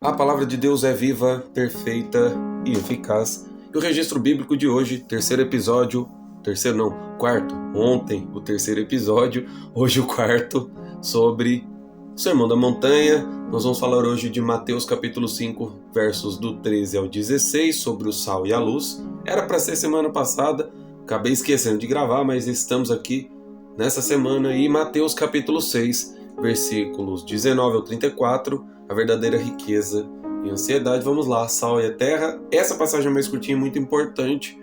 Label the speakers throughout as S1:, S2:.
S1: A palavra de Deus é viva, perfeita e eficaz. E o registro bíblico de hoje, quarto. Ontem o terceiro episódio, hoje o quarto, sobre o Sermão da Montanha. Nós vamos falar hoje de Mateus capítulo 5, versos do 13 ao 16, sobre o sal e a luz. Era para ser semana passada, acabei esquecendo de gravar, mas estamos aqui nessa semana. E Mateus capítulo 6, versículos 19 ao 34, a verdadeira riqueza e ansiedade. Vamos lá, sal e a terra. Essa passagem mais curtinha é muito importante,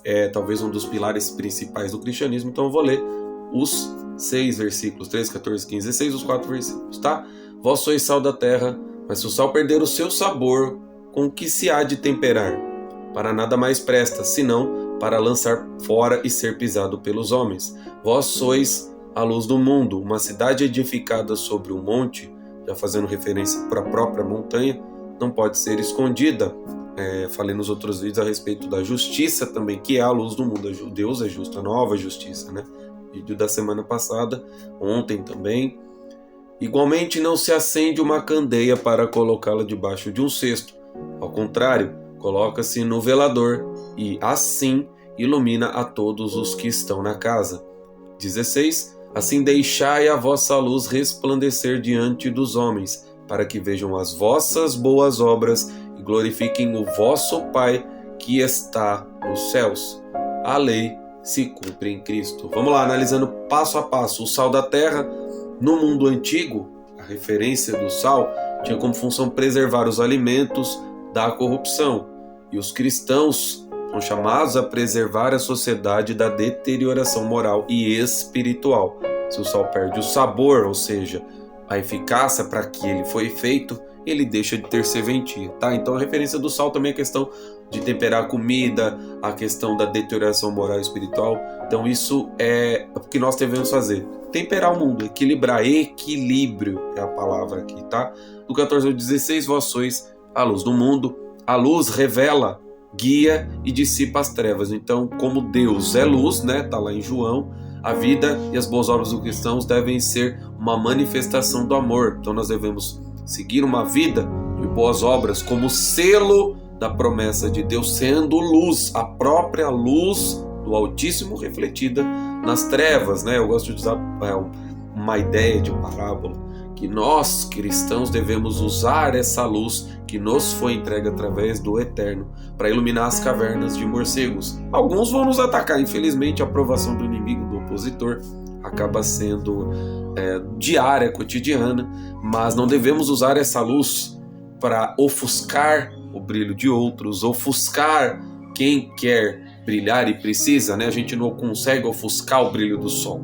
S1: é talvez um dos pilares principais do cristianismo, então eu vou ler os 6 versículos, 13, 14, 15, 16, os 4 versículos, tá? Vós sois sal da terra, mas se o sal perder o seu sabor, com que se há de temperar? Para nada mais presta, senão para lançar fora e ser pisado pelos homens. Vós sois a luz do mundo, uma cidade edificada sobre um monte, já fazendo referência para a própria montanha, não pode ser escondida. Falei nos outros vídeos a respeito da justiça também, que é a luz do mundo. Deus é justo, a nova justiça, né? Vídeo da semana passada, ontem também. Igualmente não se acende uma candeia para colocá-la debaixo de um cesto. Ao contrário, coloca-se no velador e assim ilumina a todos os que estão na casa. 16. Assim deixai a vossa luz resplandecer diante dos homens, para que vejam as vossas boas obras e glorifiquem o vosso Pai que está nos céus. A lei se cumpre em Cristo. Vamos lá, analisando passo a passo. O sal da terra, no mundo antigo, a referência do sal, tinha como função preservar os alimentos da corrupção. E os cristãos são chamados a preservar a sociedade da deterioração moral e espiritual. Se o sal perde o sabor, ou seja, a eficácia para que ele foi feito, ele deixa de ter serventia, tá? Então a referência do sal também é a questão de temperar a comida, a questão da deterioração moral e espiritual. Então isso é o que nós devemos fazer. Temperar o mundo, equilibrar, equilíbrio é a palavra aqui, tá? Do 14 ao 16, vós sois a luz do mundo. A luz revela, guia e dissipa as trevas. Então, como Deus é luz, né? Tá lá em João. A vida e as boas obras dos cristãos devem ser uma manifestação do amor. Então nós devemos seguir uma vida de boas obras como selo da promessa de Deus, sendo luz, a própria luz do Altíssimo refletida nas trevas, né? Eu gosto de usar uma ideia de parábola, que nós cristãos devemos usar essa luz que nos foi entregue através do Eterno para iluminar as cavernas de morcegos. Alguns vão nos atacar, infelizmente a aprovação do inimigo, do opositor, acaba sendo diária, cotidiana, mas não devemos usar essa luz para ofuscar o brilho de outros, ofuscar quem quer brilhar e precisa, né? A gente não consegue ofuscar o brilho do sol.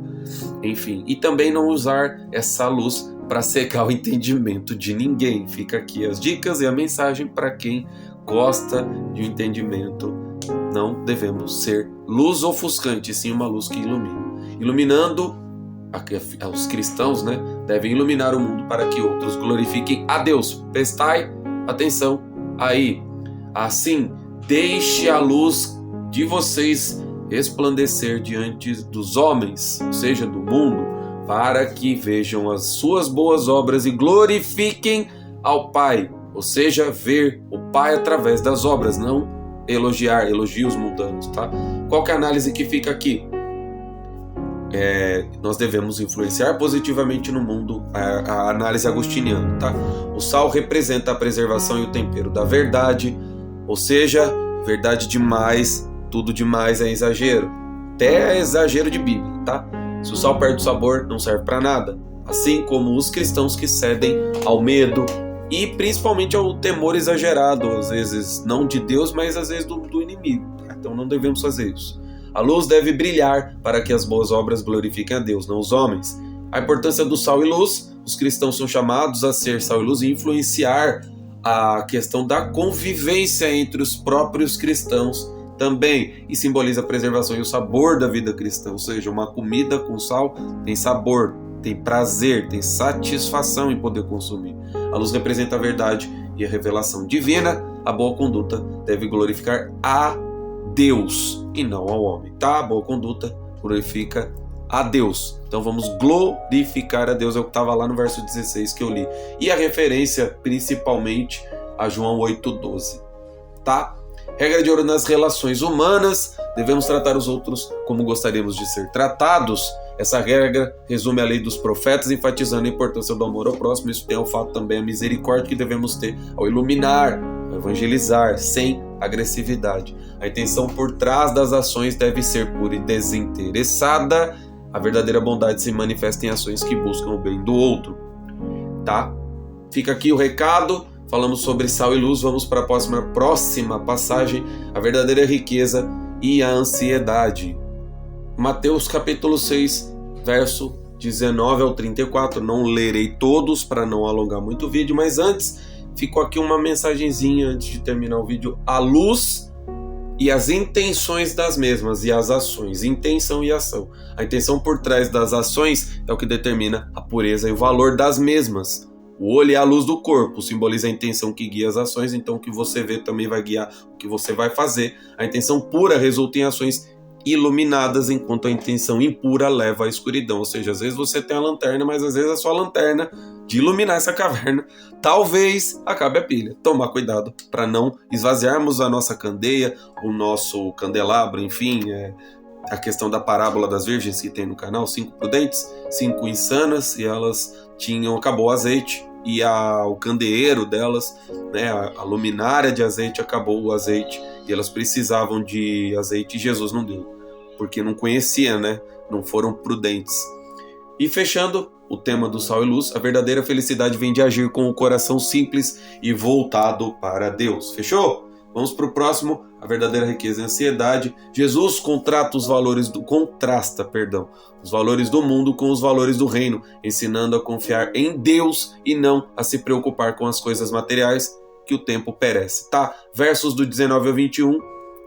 S1: Enfim, e também não usar essa luz para cegar o entendimento de ninguém. Fica aqui as dicas e a mensagem para quem gosta de um entendimento. Não devemos ser luz ofuscante, sim uma luz que ilumina. Iluminando os cristãos, né, devem iluminar o mundo para que outros glorifiquem a Deus. Prestai atenção aí. Assim, deixe a luz de vocês resplandecer diante dos homens, ou seja, do mundo, para que vejam as suas boas obras e glorifiquem ao Pai, ou seja, ver o Pai através das obras, não elogios mundanos, tá? Qual que é a análise que fica aqui? Nós devemos influenciar positivamente no mundo, a análise agostiniana, tá? O sal representa a preservação e o tempero da verdade, ou seja, verdade demais, tudo demais é exagero, até é exagero de Bíblia, tá? Se o sal perde o sabor, não serve para nada. Assim como os cristãos que cedem ao medo e principalmente ao temor exagerado, às vezes não de Deus, mas às vezes do inimigo. Tá? Então não devemos fazer isso. A luz deve brilhar para que as boas obras glorifiquem a Deus, não os homens. A importância do sal e luz, os cristãos são chamados a ser sal e luz e influenciar a questão da convivência entre os próprios cristãos também, e simboliza a preservação e o sabor da vida cristã, ou seja, uma comida com sal tem sabor, tem prazer, tem satisfação em poder consumir. A luz representa a verdade e a revelação divina. A boa conduta deve glorificar a Deus e não ao homem, tá? A boa conduta glorifica a Deus. Então vamos glorificar a Deus, é o que estava lá no verso 16 que eu li. E a referência principalmente a João 8,12. Tá? Regra de ouro nas relações humanas, devemos tratar os outros como gostaríamos de ser tratados. Essa regra resume a lei dos profetas, enfatizando a importância do amor ao próximo. Isso tem ao fato também a misericórdia que devemos ter ao iluminar, ao evangelizar, sem agressividade. A intenção por trás das ações deve ser pura e desinteressada. A verdadeira bondade se manifesta em ações que buscam o bem do outro. Tá? Fica aqui o recado. Falamos sobre sal e luz, vamos para a próxima passagem, a verdadeira riqueza e a ansiedade. Mateus capítulo 6, verso 19 ao 34. Não lerei todos para não alongar muito o vídeo, mas antes, ficou aqui uma mensagenzinha antes de terminar o vídeo. A luz e as intenções das mesmas e as ações, intenção e ação. A intenção por trás das ações é o que determina a pureza e o valor das mesmas. O olho é a luz do corpo, simboliza a intenção que guia as ações, então o que você vê também vai guiar o que você vai fazer. A intenção pura resulta em ações iluminadas, enquanto a intenção impura leva à escuridão. Ou seja, às vezes você tem a lanterna, mas às vezes a sua lanterna de iluminar essa caverna, talvez acabe a pilha. Tomar cuidado para não esvaziarmos a nossa candeia, o nosso candelabro, enfim, a questão da parábola das virgens que tem no canal, 5 prudentes, 5 insanas, e elas acabou o azeite, e o candeeiro delas, né, a luminária de azeite, acabou o azeite, e elas precisavam de azeite, e Jesus não deu, porque não conhecia, né, não foram prudentes. E fechando o tema do sal e luz, a verdadeira felicidade vem de agir com o coração simples e voltado para Deus. Fechou? Vamos para o próximo, a verdadeira riqueza e ansiedade. Jesus contrasta os valores do mundo com os valores do reino, ensinando a confiar em Deus e não a se preocupar com as coisas materiais, que o tempo perece. Tá? Versos do 19 ao 21,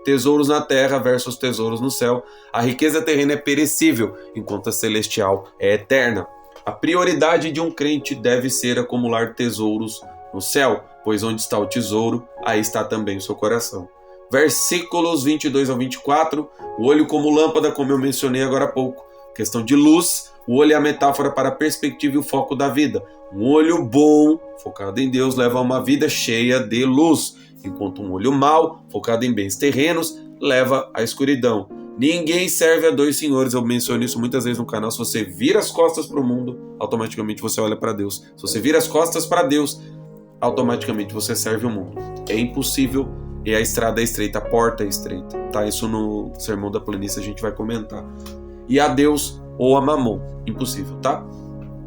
S1: tesouros na terra versus tesouros no céu. A riqueza terrena é perecível, enquanto a celestial é eterna. A prioridade de um crente deve ser acumular tesouros no céu, pois onde está o tesouro, aí está também o seu coração. Versículos 22 ao 24, o olho como lâmpada, como eu mencionei agora há pouco. Questão de luz, o olho é a metáfora para a perspectiva e o foco da vida. Um olho bom, focado em Deus, leva a uma vida cheia de luz, enquanto um olho mau, focado em bens terrenos, leva à escuridão. Ninguém serve a dois senhores, eu menciono isso muitas vezes no canal. Se você vira as costas para o mundo, automaticamente você olha para Deus. Se você vira as costas para Deus, automaticamente você serve o mundo. É impossível, e a estrada é estreita, a porta é estreita. Tá? Isso no Sermão da Planície a gente vai comentar. E a Deus ou a Mamon, impossível, tá?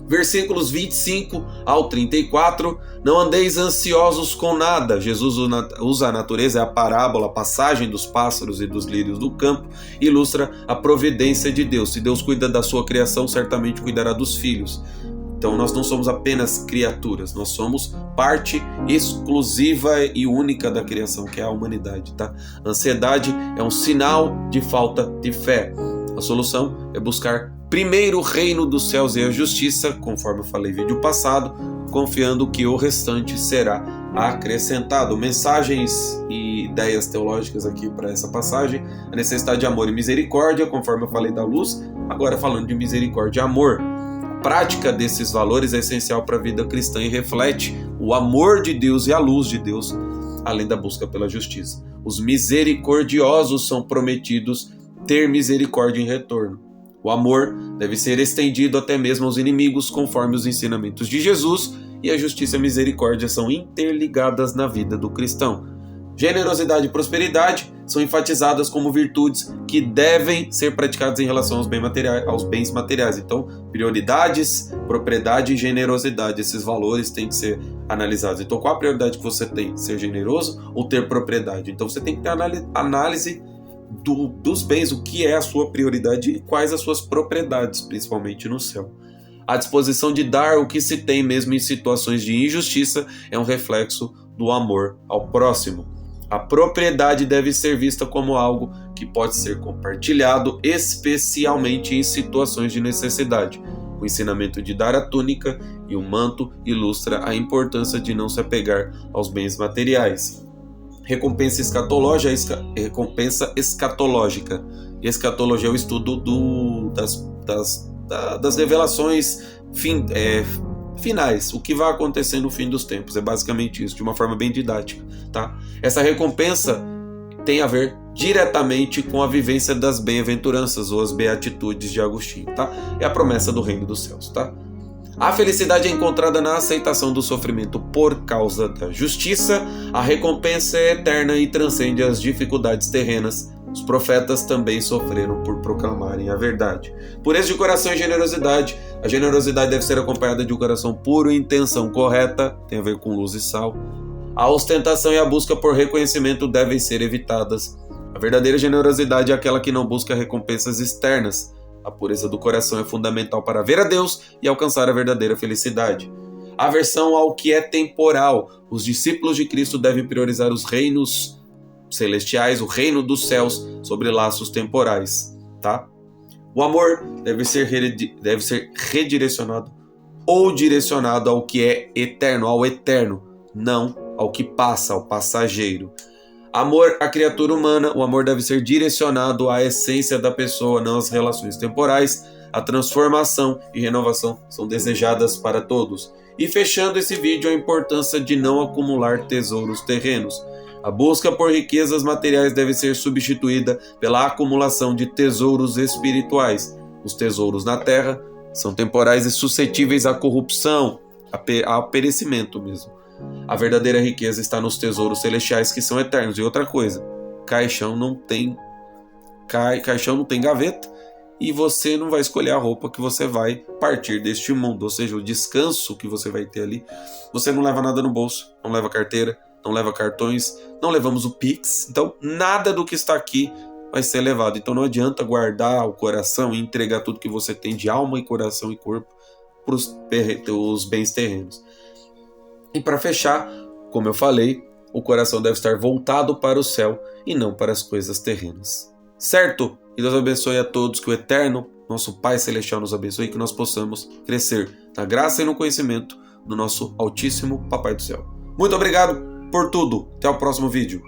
S1: Versículos 25 ao 34, não andeis ansiosos com nada. Jesus usa a natureza, é a parábola, a passagem dos pássaros e dos lírios do campo, ilustra a providência de Deus. Se Deus cuida da sua criação, certamente cuidará dos filhos. Então nós não somos apenas criaturas, nós somos parte exclusiva e única da criação, que é a humanidade, tá? A ansiedade é um sinal de falta de fé. A solução é buscar primeiro o reino dos céus e a justiça, conforme eu falei no vídeo passado, confiando que o restante será acrescentado. Mensagens e ideias teológicas aqui para essa passagem. A necessidade de amor e misericórdia, conforme eu falei da luz, agora falando de misericórdia e amor. A prática desses valores é essencial para a vida cristã e reflete o amor de Deus e a luz de Deus, além da busca pela justiça. Os misericordiosos são prometidos ter misericórdia em retorno. O amor deve ser estendido até mesmo aos inimigos, conforme os ensinamentos de Jesus, e a justiça e a misericórdia são interligadas na vida do cristão. Generosidade e prosperidade são enfatizadas como virtudes que devem ser praticadas em relação aos bens materiais. Então, prioridades, propriedade e generosidade, esses valores têm que ser analisados. Então, qual a prioridade que você tem? Ser generoso ou ter propriedade? Então, você tem que ter análise dos bens, o que é a sua prioridade e quais as suas propriedades, principalmente no céu. A disposição de dar o que se tem mesmo em situações de injustiça é um reflexo do amor ao próximo. A propriedade deve ser vista como algo que pode ser compartilhado, especialmente em situações de necessidade. O ensinamento de dar a túnica e o manto ilustra a importância de não se apegar aos bens materiais. Recompensa escatológica. Escatologia é o estudo das revelações finais, o que vai acontecer no fim dos tempos. É basicamente isso, de uma forma bem didática, tá? Essa recompensa tem a ver diretamente com a vivência das bem-aventuranças ou as beatitudes de Agostinho, tá? É a promessa do reino dos céus, tá? A felicidade é encontrada na aceitação do sofrimento por causa da justiça. A recompensa é eterna e transcende as dificuldades terrenas. Os profetas também sofreram por proclamarem a verdade. Pureza de coração e generosidade. A generosidade deve ser acompanhada de um coração puro e intenção correta, tem a ver com luz e sal. A ostentação e a busca por reconhecimento devem ser evitadas. A verdadeira generosidade é aquela que não busca recompensas externas. A pureza do coração é fundamental para ver a Deus e alcançar a verdadeira felicidade. Aversão ao que é temporal. Os discípulos de Cristo devem priorizar os reinos celestiais, o reino dos céus, sobre laços temporais, tá? O amor deve ser redirecionado ou direcionado ao que é eterno, ao eterno, não ao que passa, ao passageiro. Amor à criatura humana. O amor deve ser direcionado à essência da pessoa, não às relações temporais. A transformação e renovação são desejadas para todos. E fechando esse vídeo, a importância de não acumular tesouros terrenos. A busca por riquezas materiais deve ser substituída pela acumulação de tesouros espirituais. Os tesouros na terra são temporais e suscetíveis à corrupção, ao perecimento mesmo. A verdadeira riqueza está nos tesouros celestiais, que são eternos. E outra coisa, caixão não tem gaveta, e você não vai escolher a roupa que você vai partir deste mundo, ou seja, o descanso que você vai ter ali. Você não leva nada no bolso, não leva carteira, não leva cartões, não levamos o Pix, então nada do que está aqui vai ser levado. Então não adianta guardar o coração e entregar tudo que você tem de alma e coração e corpo para os bens terrenos. E para fechar, como eu falei, o coração deve estar voltado para o céu e não para as coisas terrenas. Certo? E Deus abençoe a todos, que o eterno, nosso Pai Celestial, nos abençoe e que nós possamos crescer na graça e no conhecimento do nosso Altíssimo Papai do Céu. Muito obrigado por tudo. Até o próximo vídeo.